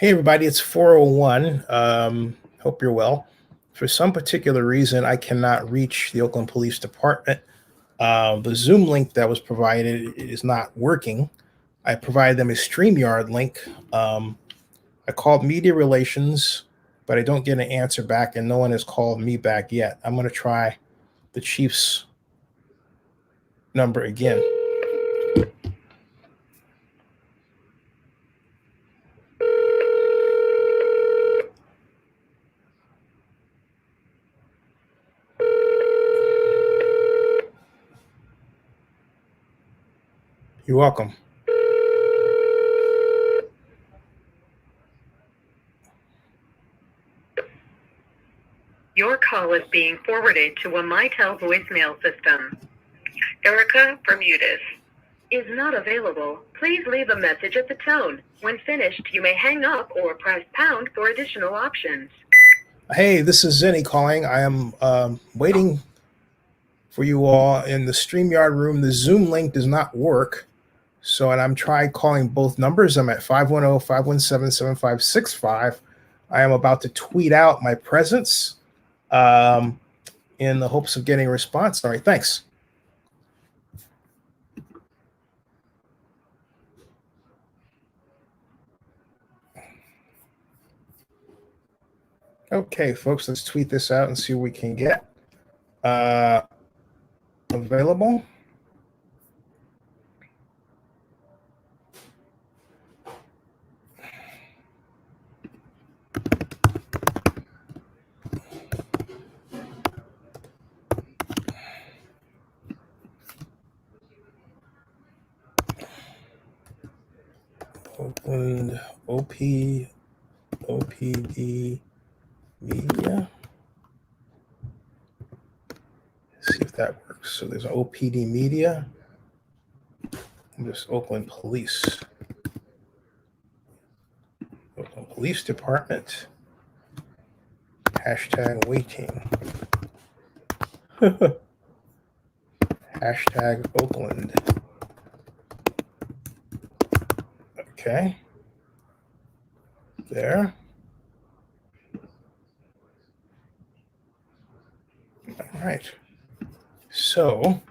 Hey everybody, it's 4:01. Hope you're well. For some particular reason, I cannot reach the Oakland Police Department. The Zoom link that was provided is not working. I provided them a StreamYard link. I called Media Relations, but I don't get an answer back, and no one has called me back yet. I'm going to try the chief's number again. You're welcome. Your call is being forwarded to a MyTel voicemail system. Erica Bermudez is not available. Please leave a message at the tone. When finished, you may hang up or press pound for additional options. Hey, this is Zennie calling. I am waiting for you all in the StreamYard room. The Zoom link does not work. And I'm trying calling both numbers. I'm at 510-517-7565. I am about to tweet out my presence in the hopes of getting a response. All right, thanks. Okay, folks, let's tweet this out and see what we can get available. Oakland OPD Media. See if that works. So there's OPD Media. And there's Oakland Police. Oakland Police Department. Hashtag waiting. Hashtag Oakland. Okay. There. All right. So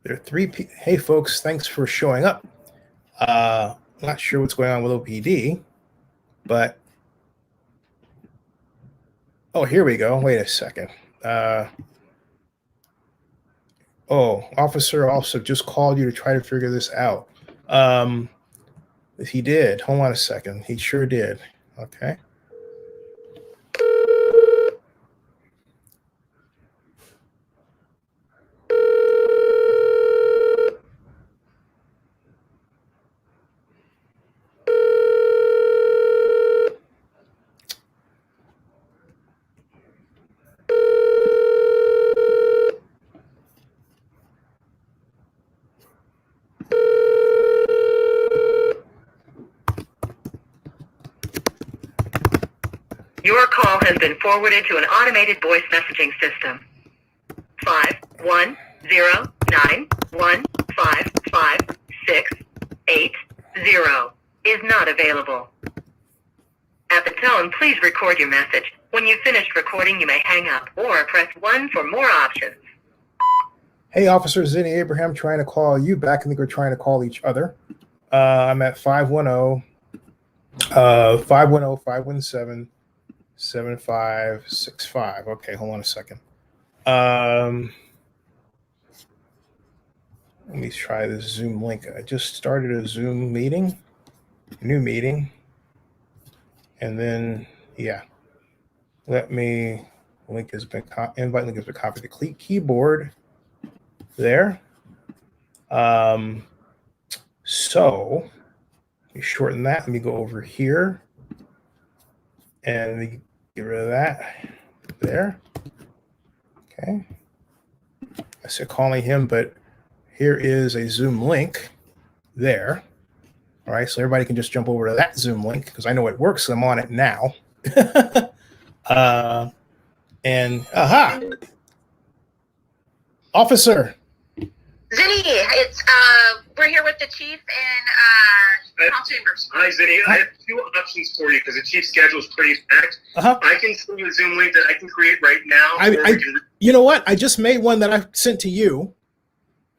there are three people. Hey, folks, thanks for showing up. Not sure what's going on with OPD, but oh, here we go. Wait a second. Officer also just called you to try to figure this out. He did. Hold on a second. He sure did. Okay. Your call has been forwarded to an automated voice messaging system. 510-9155680 is not available. At the tone, please record your message. When you've finished recording, you may hang up or press 1 for more options. Hey, Officer Zennie Abraham, trying to call you back. I think we're trying to call each other. I'm at 510-517-7565. Okay, hold on a second. Let me try this Zoom link. I just started a Zoom meeting, new meeting. And then, yeah, invite link has been copied to the keyboard there. So let me shorten that. Let me go over here and let me get rid of that there. Okay. I said calling him, but here is a Zoom link there. All right, so everybody can just jump over to that Zoom link because I know it works. So I'm on it now. And aha, officer. Zennie, it's we're here with the chief in Chambers. Hi, Zennie. I have two options for you because the chief's schedule is pretty packed. I can send you a Zoom link that I can create right now. You know what? I just made one that I sent to you.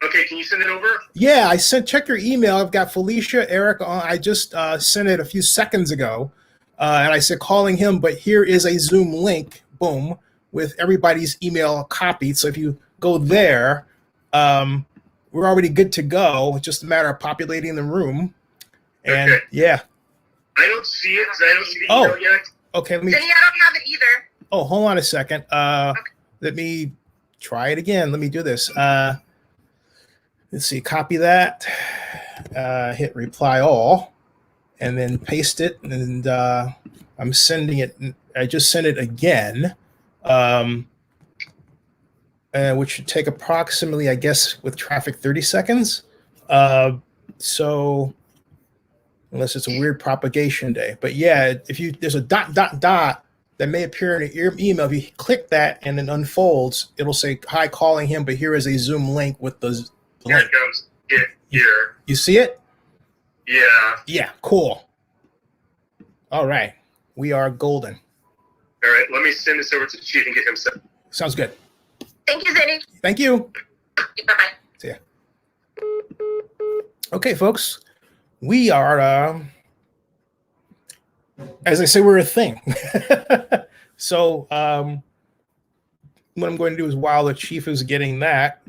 Okay, can you send it over? Yeah, check your email. I've got Felicia, Eric on. I just sent it a few seconds ago. And I said calling him, but here is a Zoom link, boom, with everybody's email copied. So if you go there, we're already good to go. It's just a matter of populating the room. And okay. Yeah. I don't see it because I don't see the email yet. Okay. Zennie, I don't have it either. Oh, hold on a second. Okay. Let me try it again. Let me do this. Let's see, copy that, hit reply all, and then paste it. And I'm sending it. I just sent it again, which should take approximately, I guess, with traffic, 30 seconds. So unless it's a weird propagation day. But yeah, there's a ... that may appear in your email. If you click that and it unfolds, it'll say, hi, calling him, but here is a Zoom link with the here it comes. Here. You see it? Yeah. Yeah, cool. All right. We are golden. All right, let me send this over to the chief and get him set. Sounds good. Thank you, Zennie. Thank you. Bye-bye. See ya. Okay, folks. We are, as I say, we're a thing. So what I'm going to do is while the chief is getting that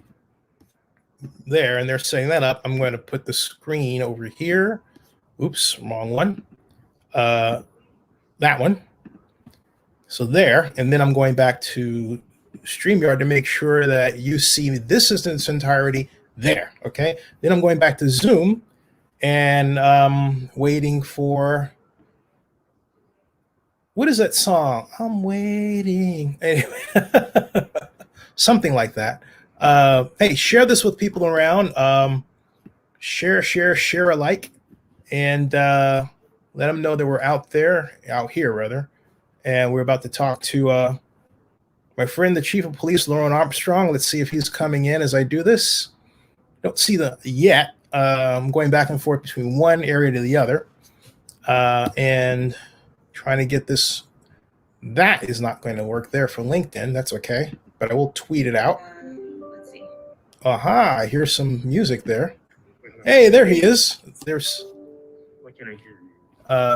there and they're setting that up, I'm going to put the screen over here. Oops, wrong one. That one. So there, and then I'm going back to StreamYard to make sure that you see this is in its entirety there. Okay. Then I'm going back to Zoom and waiting for, what is that song? I'm waiting. Anyway, something like that. Hey, share this with people around. Share alike, and let them know that we're out here rather. And we're about to talk to my friend, the Chief of Police, LeRonne Armstrong. Let's see if he's coming in as I do this. Don't see the yet. I'm going back and forth between one area to the other, and trying to get this. That is not going to work there for LinkedIn. That's okay, but I will tweet it out. Let's see. Aha, I hear some music there. Hey, there he is. There's. Why can't I hear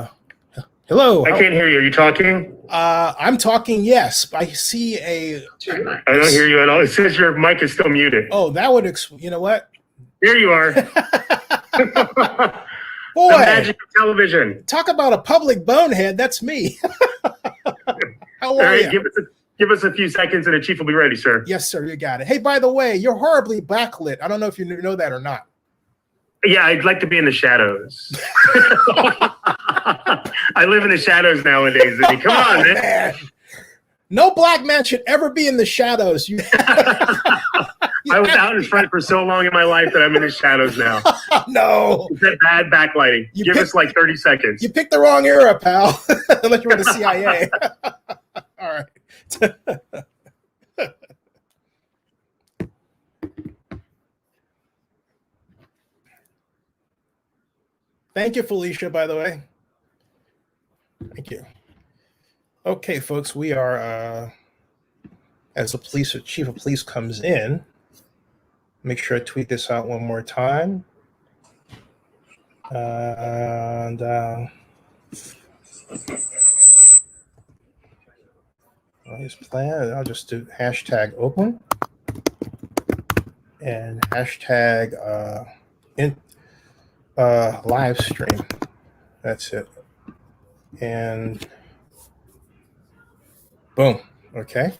you? Hello. I can't hear you. Are you talking? I'm talking, yes. I see a. I don't hear you at all. It says your mic is still muted. Oh, that would, you know what? Here you are. Boy, the magic of television. Talk about a public bonehead. That's me. How are you? Give us a few seconds and the chief will be ready, sir. Yes, sir. You got it. Hey, by the way, you're horribly backlit. I don't know if you know that or not. Yeah, I'd like to be in the shadows. I live in the shadows nowadays. Come on, man. No black man should ever be in the shadows. I was out in front for so long in my life that I'm in the shadows now. No. It's that bad backlighting. Give us like 30 seconds. You picked the wrong era, pal. Unless you're in the CIA. All right. Thank you, Felicia, by the way. Thank you. Okay, folks, we are, as the chief of police comes in, make sure I tweet this out one more time. And his plan, I'll just do hashtag Oakland and hashtag live stream. That's it. And boom. Okay.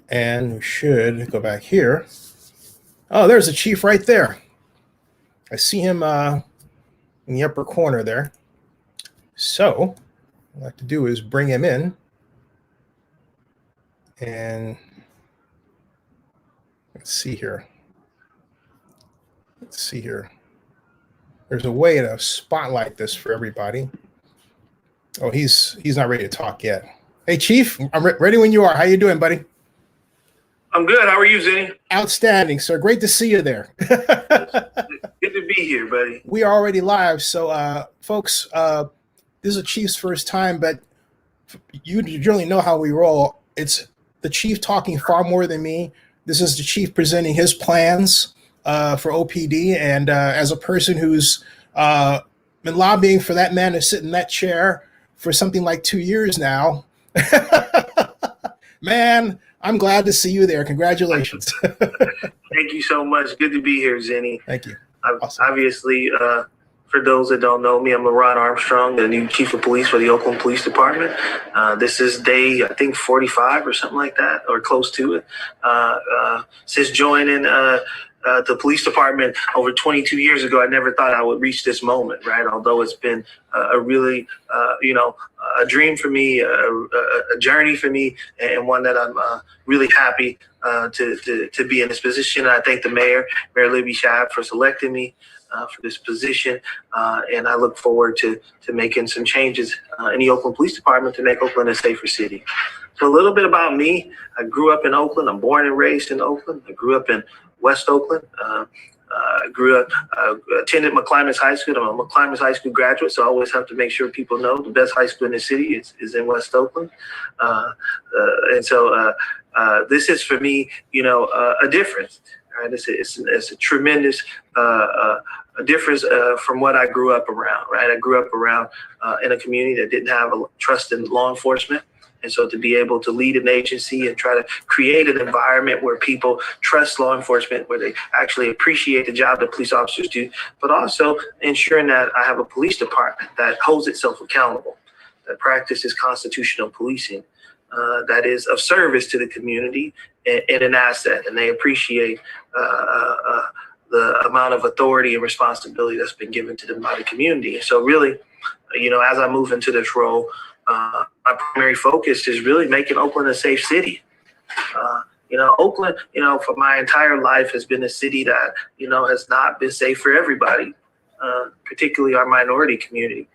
And we should go back here. Oh, there's the chief right there. I see him in the upper corner there. So what I like to do is bring him in. And let's see here. There's a way to spotlight this for everybody. Oh, he's not ready to talk yet. Hey, Chief, I'm ready when you are. How you doing, buddy? I'm good. How are you, Zennie? Outstanding, sir. Great to see you there. Good to be here, buddy. We are already live. So, folks, this is a Chief's first time, but you generally know how we roll. It's the Chief talking far more than me. This is the Chief presenting his plans for OPD. And as a person who's been lobbying for that man to sit in that chair for something like 2 years now, man, I'm glad to see you there. Congratulations. Thank you so much. Good to be here, Zennie. Thank you. Awesome. Obviously, for those that don't know me, I'm LeRonne Armstrong, the new Chief of Police for the Oakland Police Department. This is day, I think, 45 or something like that, or close to it. Since joining the police department over 22 years ago, I never thought I would reach this moment, right? Although it's been a really, a dream for me, a journey for me, and one that I'm really happy to be in this position. And I thank the Mayor Libby Shab, for selecting me for this position, and I look forward to making some changes in the Oakland Police Department to make Oakland a safer city. So a little bit about me. I grew up in Oakland. I'm born and raised in Oakland. I grew up in West Oakland. Attended McClymond High School. I'm a McClymond High School graduate, so I always have to make sure people know the best high school in the city is in West Oakland. And so this is, for me, a difference. Right? It's a tremendous difference from what I grew up around. Right? I grew up around in a community that didn't have a trust in law enforcement. And so to be able to lead an agency and try to create an environment where people trust law enforcement, where they actually appreciate the job that police officers do, but also ensuring that I have a police department that holds itself accountable, that practices constitutional policing, that is of service to the community and an asset. And they appreciate the amount of authority and responsibility that's been given to them by the community. And so really, as I move into this role, my primary focus is really making Oakland a safe city. Oakland, for my entire life has been a city that, has not been safe for everybody, particularly our minority community.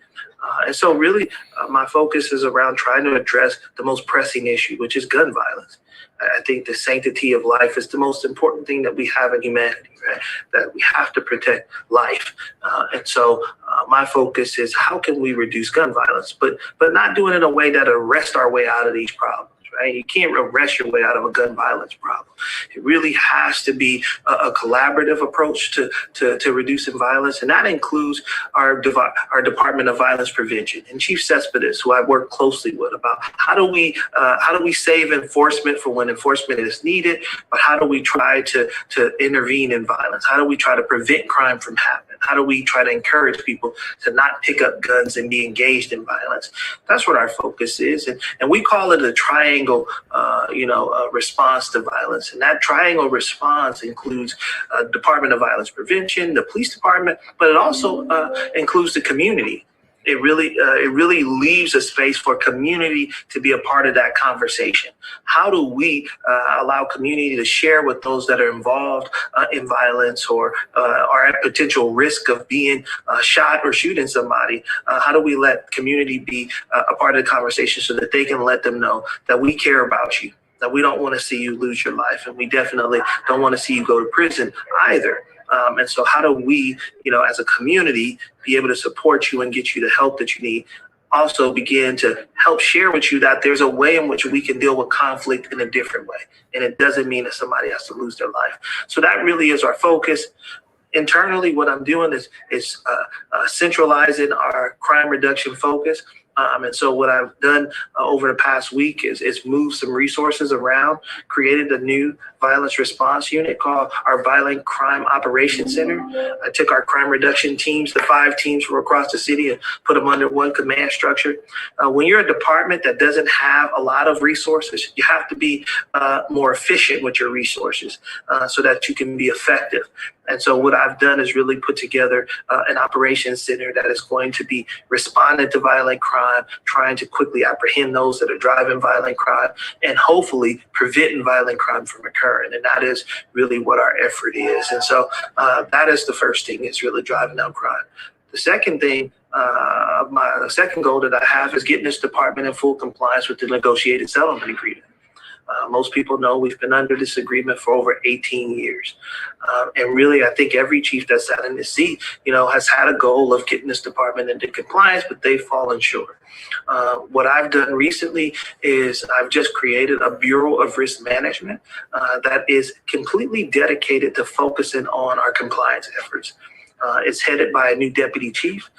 And so really my focus is around trying to address the most pressing issue, which is gun violence. I think the sanctity of life is the most important thing that we have in humanity, right? That we have to protect life. And so my focus is how can we reduce gun violence, but not doing it in a way that arrests our way out of these problems. Right? You can't arrest your way out of a gun violence problem. It really has to be a collaborative approach to reducing violence, and that includes our Department of Violence Prevention and Chief Cespedes, who I work closely with, about how do we save enforcement for when enforcement is needed, but how do we try to intervene in violence? How do we try to prevent crime from happening? How do we try to encourage people to not pick up guns and be engaged in violence? That's what our focus is, and we call it a triangle response to violence. And that triangle response includes Department of Violence Prevention, the police department, but it also includes the community. It really leaves a space for community to be a part of that conversation. How do we allow community to share with those that are involved in violence or are at potential risk of being shot or shooting somebody? How do we let community be a part of the conversation so that they can let them know that we care about you, that we don't want to see you lose your life, and we definitely don't want to see you go to prison either. And so how do we, as a community, be able to support you and get you the help that you need? Also begin to help share with you that there's a way in which we can deal with conflict in a different way. And it doesn't mean that somebody has to lose their life. So that really is our focus. Internally, what I'm doing is centralizing our crime reduction focus. And so what I've done over the past week is move some resources around, created a new violence response unit called our Violent Crime Operations Center. I took our crime reduction teams, the 5 teams from across the city, and put them under one command structure. When you're a department that doesn't have a lot of resources, you have to be more efficient with your resources so that you can be effective. And so what I've done is really put together an operations center that is going to be responding to violent crime, trying to quickly apprehend those that are driving violent crime, and hopefully preventing violent crime from occurring. And that is really what our effort is. And so that is the first thing, is really driving down crime. The second thing, the second goal that I have is getting this department in full compliance with the negotiated settlement agreement. Most people know we've been under this agreement for over 18 years. And really, I think every chief that's sat in this seat, has had a goal of getting this department into compliance, but they've fallen short. What I've done recently is I've just created a Bureau of Risk Management that is completely dedicated to focusing on our compliance efforts. It's headed by a new deputy chief.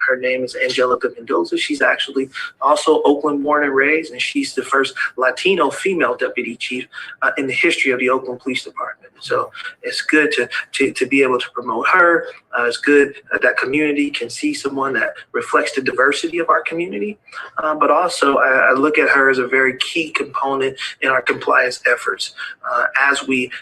Her name is Angelica Mendoza. She's actually also Oakland born and raised, and she's the first Latino female deputy chief in the history of the Oakland Police Department. So it's good to be able to promote her. It's good that community can see someone that reflects the diversity of our community. But also, I look at her as a very key component in our compliance efforts. As we,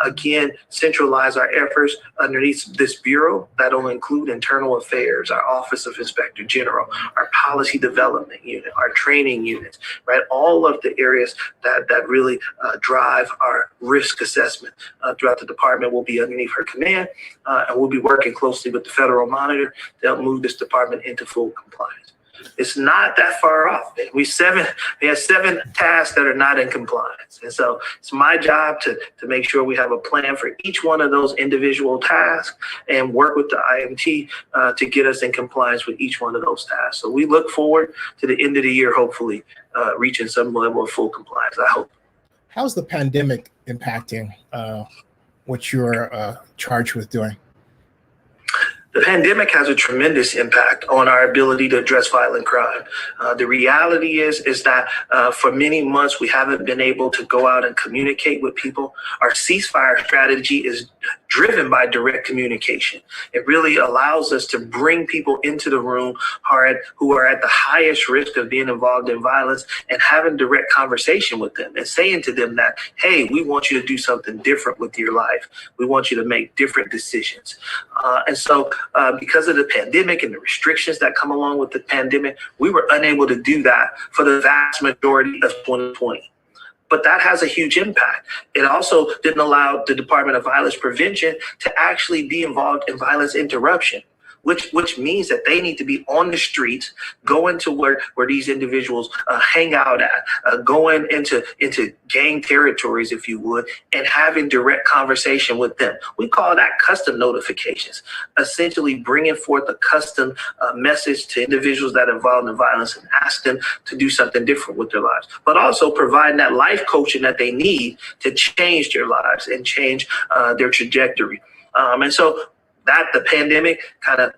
again, centralize our efforts underneath this bureau, that'll include internal affairs, our Office of Inspector General, our policy development unit, our training units, right? All of the areas that really drive our risk assessment throughout the department will be underneath her command, and we'll be working closely with the federal monitor to help move this department into full compliance. It's not that far off. We have 7 tasks that are not in compliance. And so it's my job to make sure we have a plan for each one of those individual tasks and work with the IMT to get us in compliance with each one of those tasks. So we look forward to the end of the year, hopefully reaching some level of full compliance, I hope. How's the pandemic impacting what you're charged with doing? The pandemic has a tremendous impact on our ability to address violent crime. The reality is that for many months, we haven't been able to go out and communicate with people. Our ceasefire strategy is driven by direct communication. It really allows us to bring people into the room who are at the highest risk of being involved in violence and having direct conversation with them and saying to them that, hey, we want you to do something different with your life. We want you to make different decisions. And so because of the pandemic and the restrictions that come along with the pandemic, we were unable to do that for the vast majority of 2020. But that has a huge impact. It also didn't allow the Department of Violence Prevention to actually be involved in violence interruption, which means that they need to be on the streets, going to where these individuals hang out at, going into gang territories, if you would, and having direct conversation with them. We call that custom notifications, essentially bringing forth a custom message to individuals that are involved in violence and ask them to do something different with their lives, but also providing that life coaching that they need to change their lives and change their trajectory. And so that the pandemic kind of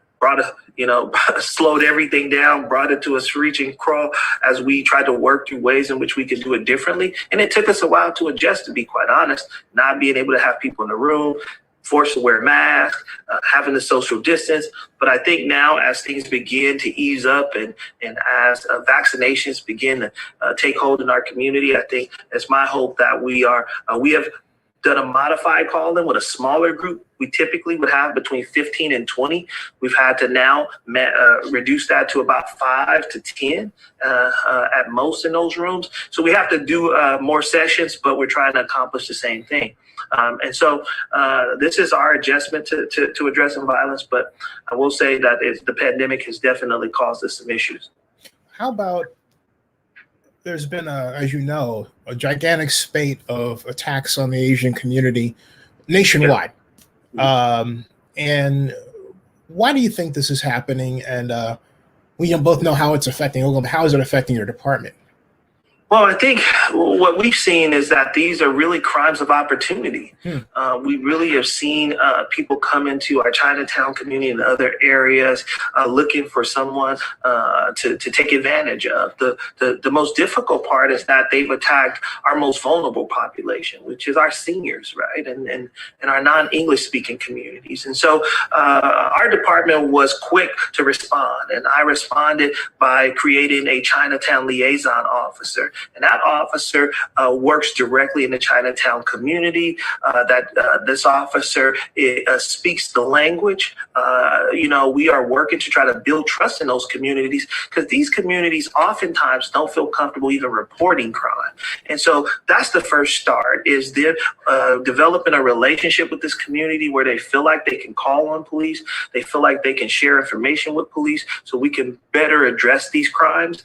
slowed everything down, brought it to a screeching crawl as we tried to work through ways in which we could do it differently. And it took us a while to adjust, to be quite honest, not being able to have people in the room, forced to wear masks, having the social distance. But I think now as things begin to ease up and as vaccinations begin to take hold in our community, I think it's my hope that we have done a modified call-in with a smaller group. We typically would have between 15 and 20. We've had to now reduce that to about 5 to 10 at most in those rooms. So we have to do more sessions, but we're trying to accomplish the same thing. And so this is our adjustment to addressing violence, but I will say that the pandemic has definitely caused us some issues. How about there's been, as you know, a gigantic spate of attacks on the Asian community nationwide. Yeah. And why do you think this is happening? And we both know how it's affecting Oakland. How is it affecting your department? Well, I think what we've seen is that these are really crimes of opportunity. We really have seen people come into our Chinatown community and other areas looking for someone to take advantage of. The most difficult part is that they've attacked our most vulnerable population, which is our seniors, right? And our non-English speaking communities. And so our department was quick to respond. And I responded by creating a Chinatown liaison officer. And that officer works directly in the Chinatown community. This officer speaks the language. We are working to try to build trust in those communities because these communities oftentimes don't feel comfortable even reporting crime. And so that's the first start, is they're developing a relationship with this community where they feel like they can call on police. They feel like they can share information with police so we can better address these crimes.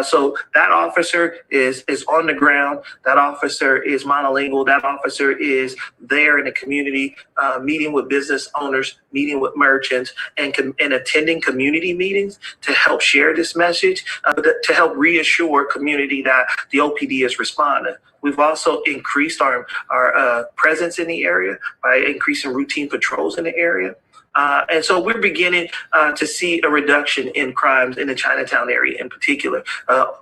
So that officer is is on the ground. That officer is monolingual. That officer is there in the community, meeting with business owners, meeting with merchants, and attending community meetings to help share this message, to help reassure community that the OPD is responding. We've also increased our presence in the area by increasing routine patrols in the area. And so we're beginning to see a reduction in crimes in the Chinatown area in particular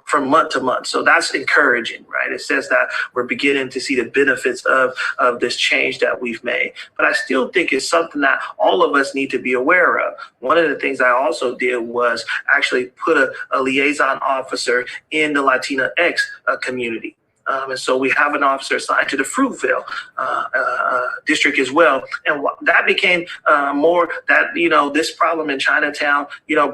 from month to month. So that's encouraging, right? It says that we're beginning to see the benefits of this change that we've made. But I still think it's something that all of us need to be aware of. One of the things I also did was actually put a liaison officer in the Latinx community. And so we have an officer assigned to the Fruitvale district as well. And that became more that, this problem in Chinatown,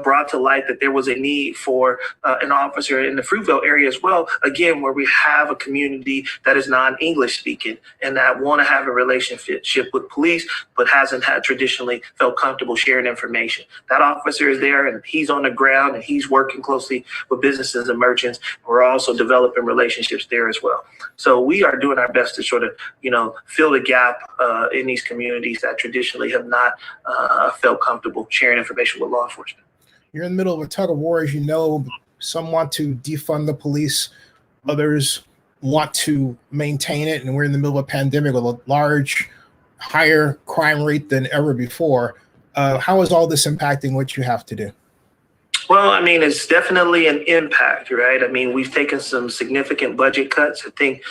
brought to light that there was a need for an officer in the Fruitvale area as well, again, where we have a community that is non-English speaking and that want to have a relationship with police, but hasn't had traditionally felt comfortable sharing information. That officer is there and he's on the ground and he's working closely with businesses and merchants. We're also developing relationships there as well. So we are doing our best to sort of, fill the gap in these communities that traditionally have not felt comfortable sharing information with law enforcement. You're in the middle of a tug of war, as you know. Some want to defund the police, others want to maintain it, and we're in the middle of a pandemic with a large, higher crime rate than ever before. How is all this impacting what you have to do? Well, I mean, it's definitely an impact, right? I mean, we've taken some significant budget cuts. I think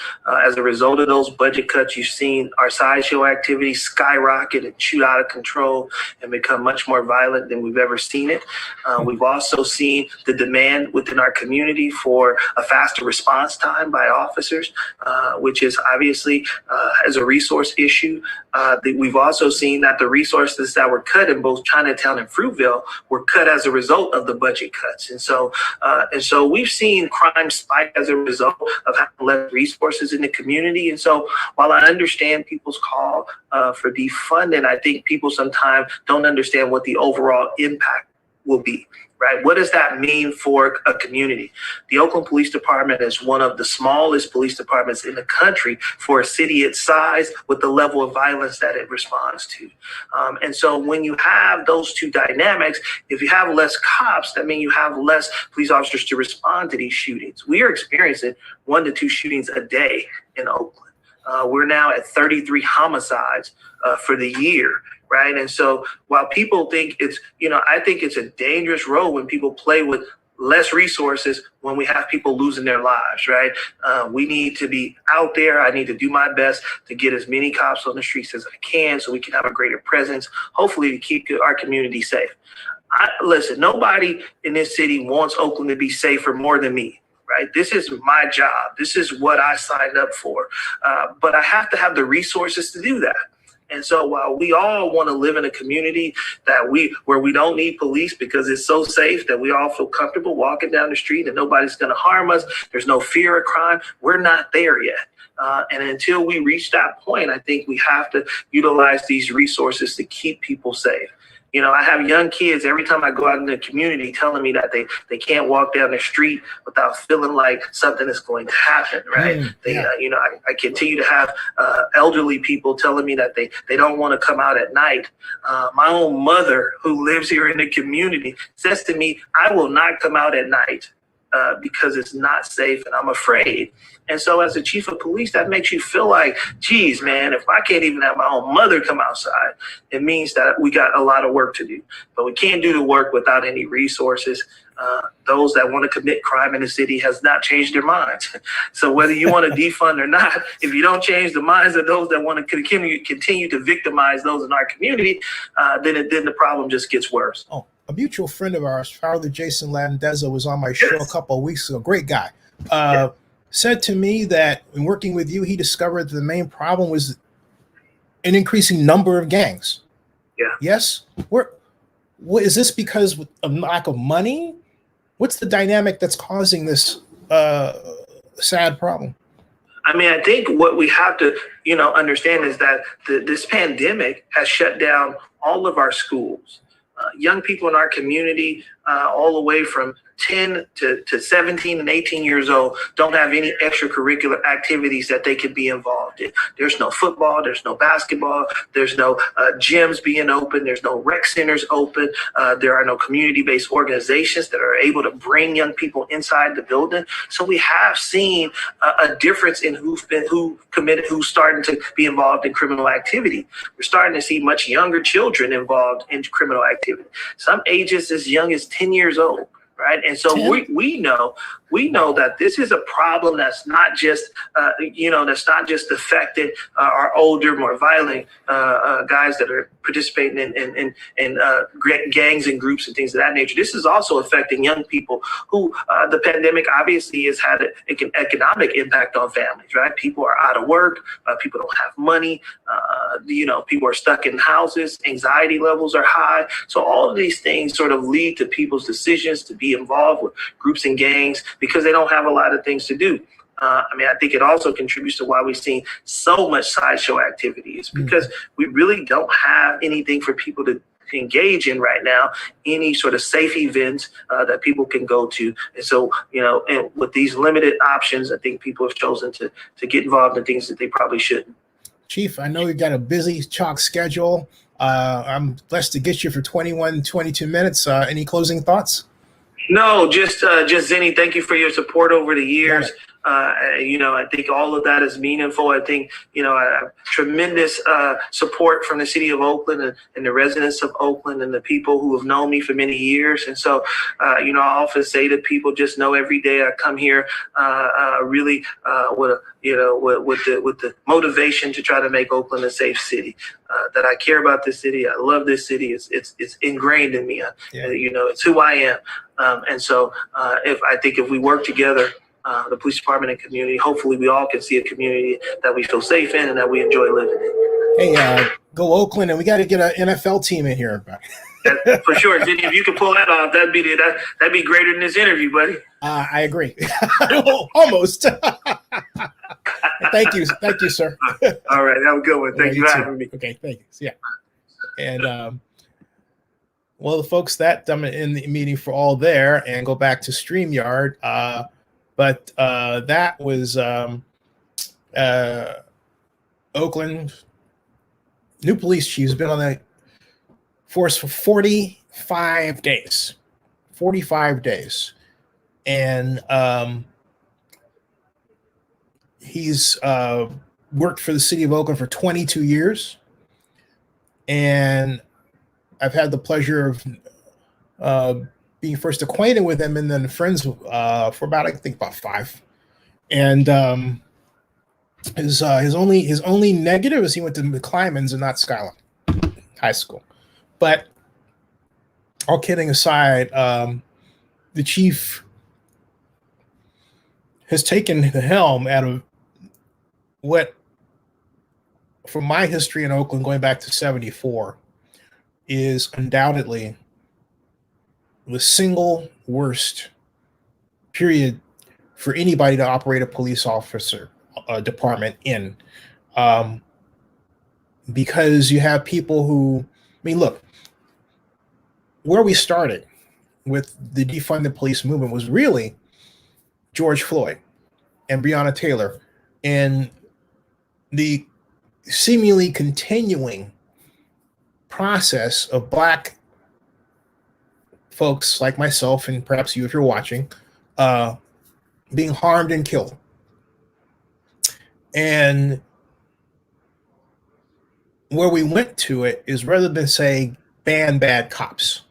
as a result of those budget cuts, you've seen our sideshow activity skyrocket and shoot out of control and become much more violent than we've ever seen it. We've also seen the demand within our community for a faster response time by officers, which is obviously as a resource issue. We've also seen that the resources that were cut in both Chinatown and Fruitvale were cut as a result of the budget cuts. And so we've seen crime spike as a result of having less resources in the community. And so while I understand people's call for defunding, I think people sometimes don't understand what the overall impact will be. Right? What does that mean for a community? The Oakland Police Department is one of the smallest police departments in the country for a city its size with the level of violence that it responds to. And so when you have those two dynamics, if you have less cops, that means you have less police officers to respond to these shootings. We are experiencing 1 to 2 shootings a day in Oakland. We're now at 33 homicides for the year. Right. And so while people think it's, I think it's a dangerous road when people play with less resources when we have people losing their lives. Right. We need to be out there. I need to do my best to get as many cops on the streets as I can so we can have a greater presence, hopefully to keep our community safe. Listen, nobody in this city wants Oakland to be safer more than me. Right. This is my job. This is what I signed up for. But I have to have the resources to do that. And so while we all want to live in a community where we don't need police because it's so safe that we all feel comfortable walking down the street and nobody's going to harm us, there's no fear of crime, we're not there yet. And until we reach that point, I think we have to utilize these resources to keep people safe. I have young kids every time I go out in the community telling me that they can't walk down the street without feeling like something is going to happen, right? I continue to have elderly people telling me that they don't want to come out at night. My own mother, who lives here in the community, says to me, I will not come out at night because it's not safe and I'm afraid. And so as a chief of police, that makes you feel like, geez, man, if I can't even have my own mother come outside, it means that we got a lot of work to do. But we can't do the work without any resources. Those that want to commit crime in the city has not changed their minds. So whether you want to defund or not, if you don't change the minds of those that want to continue to victimize those in our community, then the problem just gets worse. Oh, a mutual friend of ours, Father Jason Landezza, was on my show a couple of weeks ago. Great guy. Said to me that in working with you, he discovered that the main problem was an increasing number of gangs. Yeah. Yes. What is this because of lack of money? What's the dynamic that's causing this sad problem? I mean, I think what we have to, understand is that this pandemic has shut down all of our schools. Young people in our community all the way from 10 to 17 and 18 years old don't have any extracurricular activities that they could be involved in. There's no football, there's no basketball, there's no gyms being open, there's no rec centers open, there are no community-based organizations that are able to bring young people inside the building. So we have seen a difference in who's starting to be involved in criminal activity. We're starting to see much younger children involved in criminal activity. Some ages as young as 10 years old. Right. And so we know that this is a problem that's not just, that's not just affecting our older, more violent guys that are participating in gangs and groups and things of that nature. This is also affecting young people who the pandemic obviously has had an economic impact on families. Right. People are out of work. People don't have money. People are stuck in houses. Anxiety levels are high. So all of these things sort of lead to people's decisions to be involved with groups and gangs because they don't have a lot of things to do. I think it also contributes to why we've seen so much sideshow activity. It's because we really don't have anything for people to engage in right now, any sort of safe events that people can go to. And so, and with these limited options, I think people have chosen to get involved in things that they probably shouldn't. Chief, I know you've got a busy chalk schedule. I'm blessed to get you for 22 minutes. Any closing thoughts? No, just Zennie, thank you for your support over the years. I think all of that is meaningful. I think, I have tremendous support from the city of Oakland and the residents of Oakland and the people who have known me for many years. And so, I often say to people, just know every day I come here really with the motivation to try to make Oakland a safe city. That I care about this city. I love this city. It's ingrained in me. It's who I am. And so if we work together, the police department and community, hopefully we all can see a community that we feel safe in and that we enjoy living in. Hey, go Oakland, and we got to get an NFL team in here. For sure. If you can pull that off, that'd be greater than this interview, buddy. I agree. Almost. Thank you, sir. All right, have a good one. Thank you for having me. Okay, thanks. Yeah. And the folks, that I'm in the meeting for all there, and go back to StreamYard. But that was Oakland new police chief has been on the force for 45 days. 45 days. And he's worked for the city of Oakland for 22 years. And I've had the pleasure of being first acquainted with him and then friends for about 5. And his only negative is he went to McClymond and not Skyline High School. But all kidding aside, the chief has taken the helm out of what, from my history in Oakland going back to 74, is undoubtedly the single worst period for anybody to operate a police officer department in, because you have people who, look, where we started with the defund the police movement was really George Floyd and Breonna Taylor, and the seemingly continuing process of Black folks like myself, and perhaps you if you're watching, being harmed and killed. And where we went to it is, rather than say ban bad cops,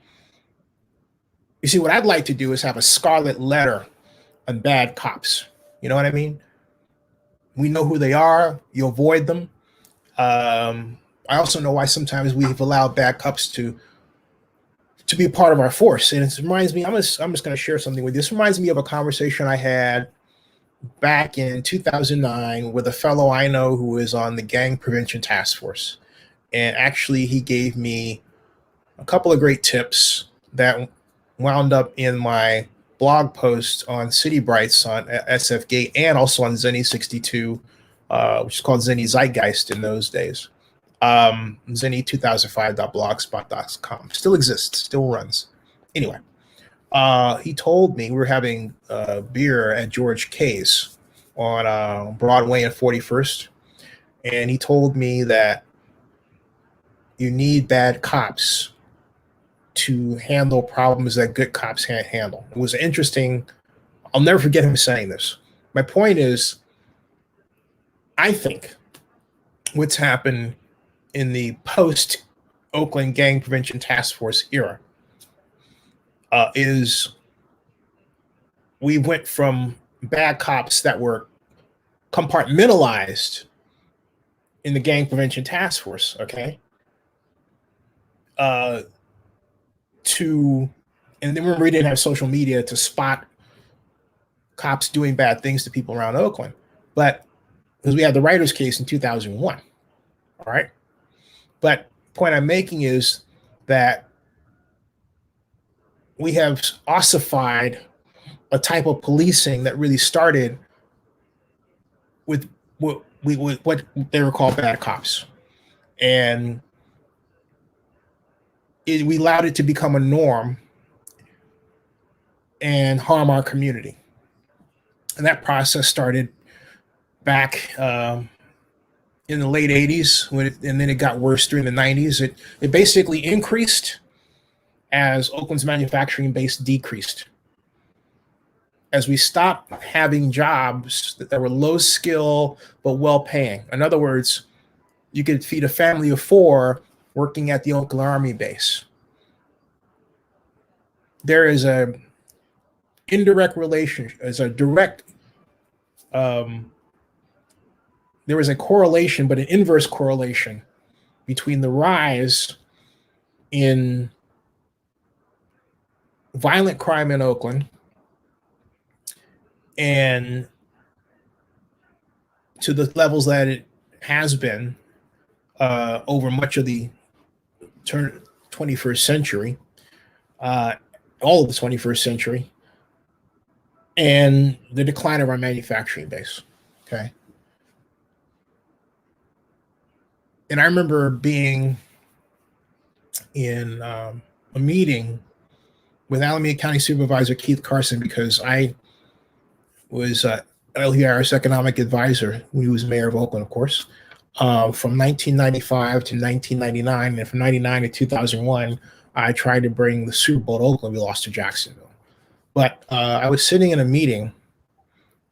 you see, what I'd like to do is have a scarlet letter on bad cops. You know what I mean? We know who they are. You avoid them. I also know why sometimes we've allowed bad cops to be a part of our force. And it reminds me, I'm just going to share something with you. This reminds me of a conversation I had back in 2009 with a fellow I know who is on the Gang Prevention Task Force. And actually, he gave me a couple of great tips that wound up in my blog post on City Brights on SF Gate, and also on Zennie62, which is called Zennie Zeitgeist in those days. Zennie2005.blogspot.com. Still exists, still runs. Anyway, He told me we were having beer at George K's on Broadway and 41st. And he told me that you need bad cops to handle problems that good cops can't handle. It was interesting. I'll never forget him saying this. My point is, I think what's happened in the post Oakland Gang Prevention Task Force era is we went from bad cops that were compartmentalized in the Gang Prevention Task Force, okay, to, and then remember we didn't have social media to spot cops doing bad things to people around Oakland, but because we had the writer's case in 2001, all right? But the point I'm making is that we have ossified a type of policing that really started with what they were called bad cops. And we allowed it to become a norm and harm our community. And that process started back in the late 80s, and then it got worse during the 90s. It basically increased as Oakland's manufacturing base decreased. As we stopped having jobs that were low skill but well paying. In other words, you could feed a family of 4 working at the Oakland Army base. There is a indirect relation, as a direct, there is a correlation, but an inverse correlation between the rise in violent crime in Oakland and to the levels that it has been over much of the 21st century, all of the 21st century, and the decline of our manufacturing base, okay? And I remember being in a meeting with Alameda County Supervisor Keith Carson, because I was LER's economic advisor when he was mayor of Oakland, of course, from 1995 to 1999. And from 99 to 2001, I tried to bring the Super Bowl to Oakland. We lost to Jacksonville. But I was sitting in a meeting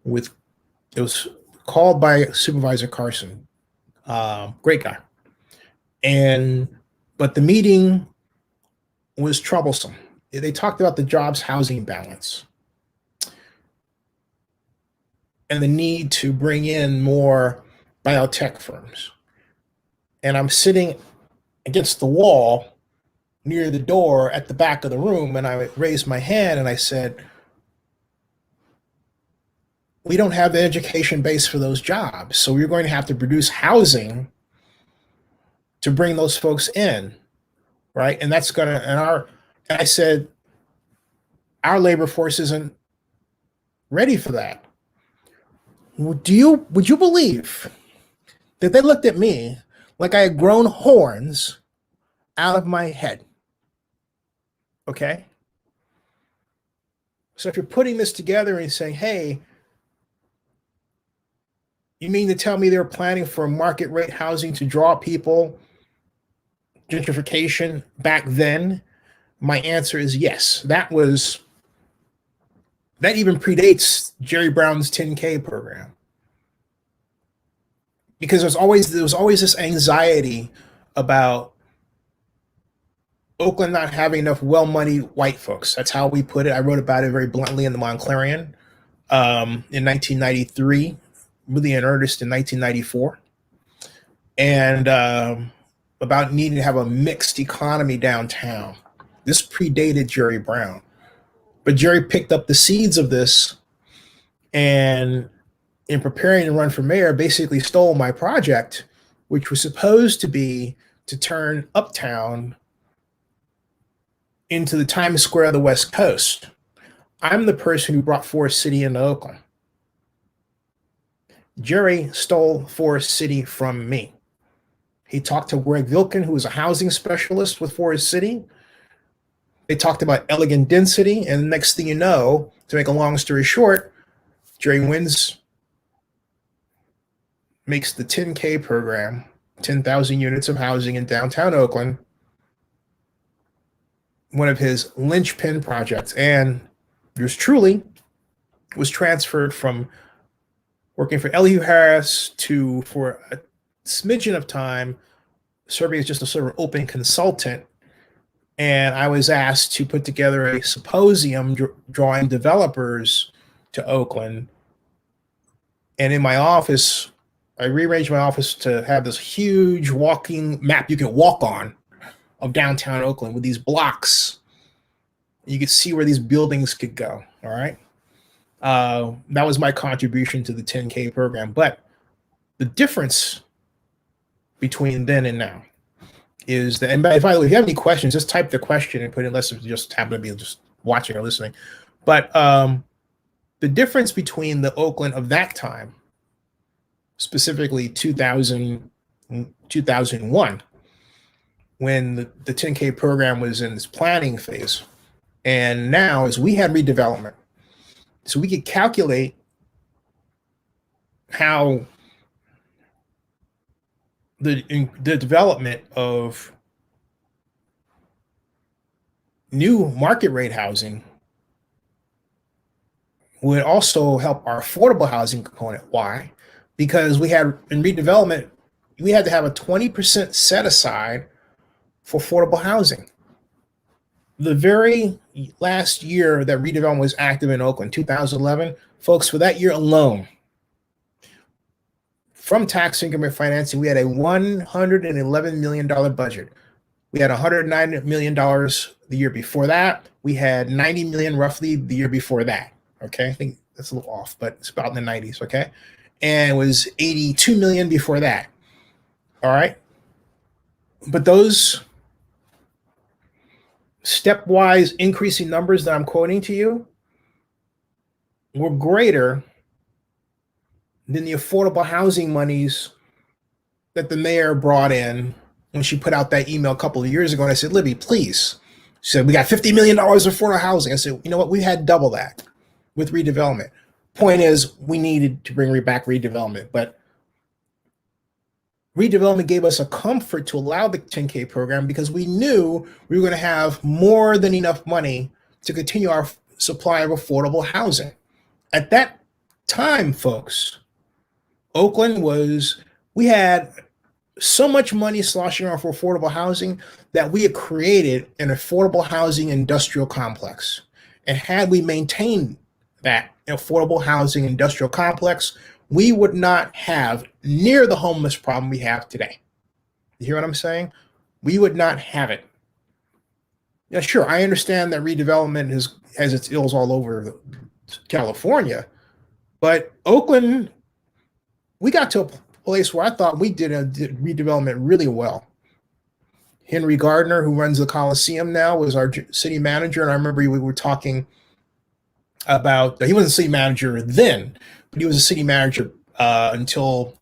with, it was called by Supervisor Carson, great guy. But the meeting was troublesome. They talked about the jobs housing balance and the need to bring in more biotech firms. And I'm sitting against the wall near the door at the back of the room, and I raised my hand and I said, we don't have the education base for those jobs, so we're going to have to produce housing to bring those folks in, right? And that's gonna, and I said, our labor force isn't ready for that. Would you believe that they looked at me like I had grown horns out of my head? Okay. So if you're putting this together and saying, hey, you mean to tell me they're planning for market rate housing to draw people, gentrification back then? My answer is yes. That even predates Jerry Brown's 10K program. Because there was always this anxiety about Oakland not having enough well-moneyed white folks. That's how we put it. I wrote about it very bluntly in the Montclarian in 1993, really in earnest in 1994. And about needing to have a mixed economy downtown. This predated Jerry Brown. But Jerry picked up the seeds of this, and in preparing to run for mayor, basically stole my project, which was supposed to be to turn Uptown into the Times Square of the West Coast. I'm the person who brought Forest City into Oakland. Jerry stole Forest City from me. He talked to Greg Vilkin, who was a housing specialist with Forest City, They talked about elegant density, and the next thing you know, to make a long story short, Jerry Wins makes the 10K program, 10,000 units of housing in downtown Oakland, one of his linchpin projects. And yours truly was transferred from working for Elihu Harris to, for a smidgen of time, serving as just a sort of open consultant. And I was asked to put together a symposium drawing developers to Oakland. And in my office, I rearranged my office to have this huge walking map you can walk on of downtown Oakland with these blocks. You could see where these buildings could go. All right. That was my contribution to the 10K program. But the difference between then and now is that, and by the way, if you have any questions, just type the question and put it, unless you just happen to be just watching or listening. But the difference between the Oakland of that time, specifically 2001, when the 10K program was in its planning phase, and now is we had redevelopment. So we could calculate how the development of new market rate housing would also help our affordable housing component. Why? Because we had, in redevelopment, we had to have a 20% set aside for affordable housing. The very last year that redevelopment was active in Oakland, 2011, folks, for that year alone, from tax increment financing, we had a $111 million budget. We had $109 million the year before that. We had $90 million roughly the year before that. Okay, I think that's a little off, but it's about in the 90s. Okay, and it was $82 million before that. All right, but those stepwise increasing numbers that I'm quoting to you were greater than the affordable housing monies that the mayor brought in when she put out that email a couple of years ago. And I said, Libby, please. She said, we got $50 million of affordable housing. I said, you know what? We had double that with redevelopment. Point is, we needed to bring back redevelopment, but redevelopment gave us a comfort to allow the 10K program because we knew we were going to have more than enough money to continue our supply of affordable housing. At that time, folks, Oakland we had so much money sloshing around for affordable housing that we had created an affordable housing industrial complex. And had we maintained that affordable housing industrial complex, we would not have near the homeless problem we have today. You hear what I'm saying? We would not have it. Yeah, sure, I understand that redevelopment has its ills all over California, but Oakland, we got to a place where I thought we did redevelopment really well. Henry Gardner, who runs the Coliseum now, was our city manager, and I remember we were talking about, he wasn't city manager then, but he was a city manager until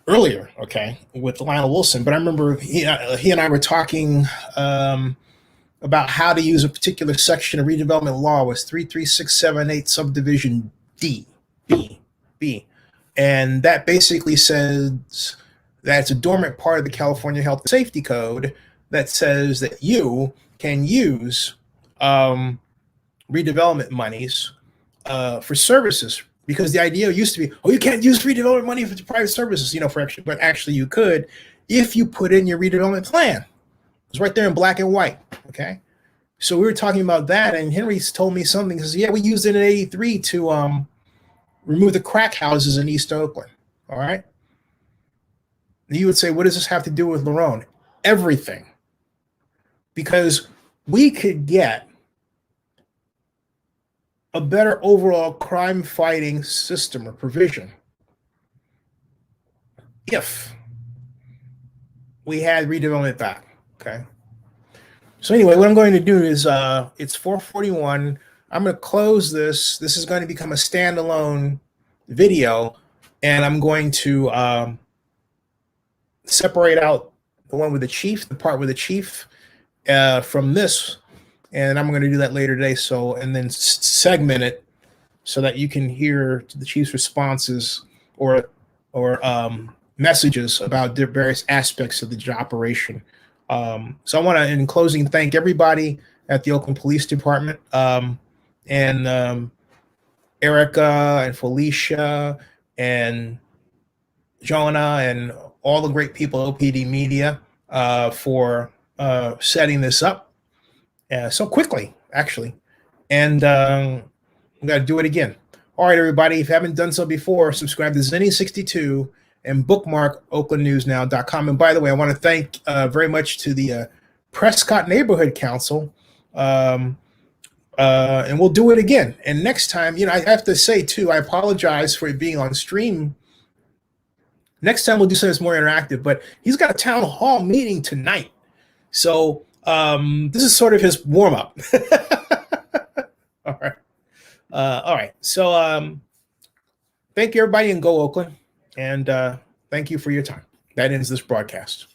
earlier, okay, with Lionel Wilson. But I remember he and I were talking about how to use a particular section of redevelopment law, was 33678 subdivision B. And that basically says that it's a dormant part of the California Health and Safety Code that says that you can use redevelopment monies for services, because the idea used to be, oh, you can't use redevelopment money for private services, but actually you could if you put in your redevelopment plan. It's right there in black and white, okay? So we were talking about that, and Henry told me something. He says, yeah, we used it in 83 to remove the crack houses in East Oakland, all right? And you would say, what does this have to do with LeRonne? Everything. Because we could get a better overall crime fighting system or provision if we had redevelopment back, okay? So anyway, what I'm going to do is, it's 4:41. I'm going to close this. This is going to become a standalone video, and I'm going to separate out the one with the chief, the part with the chief, from this. and I'm going to do that later today. So, and then segment it so that you can hear the chief's responses or messages about the various aspects of the operation. So I want to, in closing, thank everybody at the Oakland Police Department, and Erica and Felicia and Jonah and all the great people at OPD Media for setting this up so quickly, actually. And we got to do it again. All right, everybody, if you haven't done so before, subscribe to Zennie62 and bookmark oaklandnewsnow.com. And by the way, I want to thank very much to the Prescott Neighborhood Council. And we'll do it again. And next time, I have to say, too, I apologize for it being on stream. Next time we'll do something that's more interactive, but he's got a town hall meeting tonight. So this is sort of his warm-up. All right. All right. So thank you, everybody, and go Oakland. And thank you for your time. That ends this broadcast.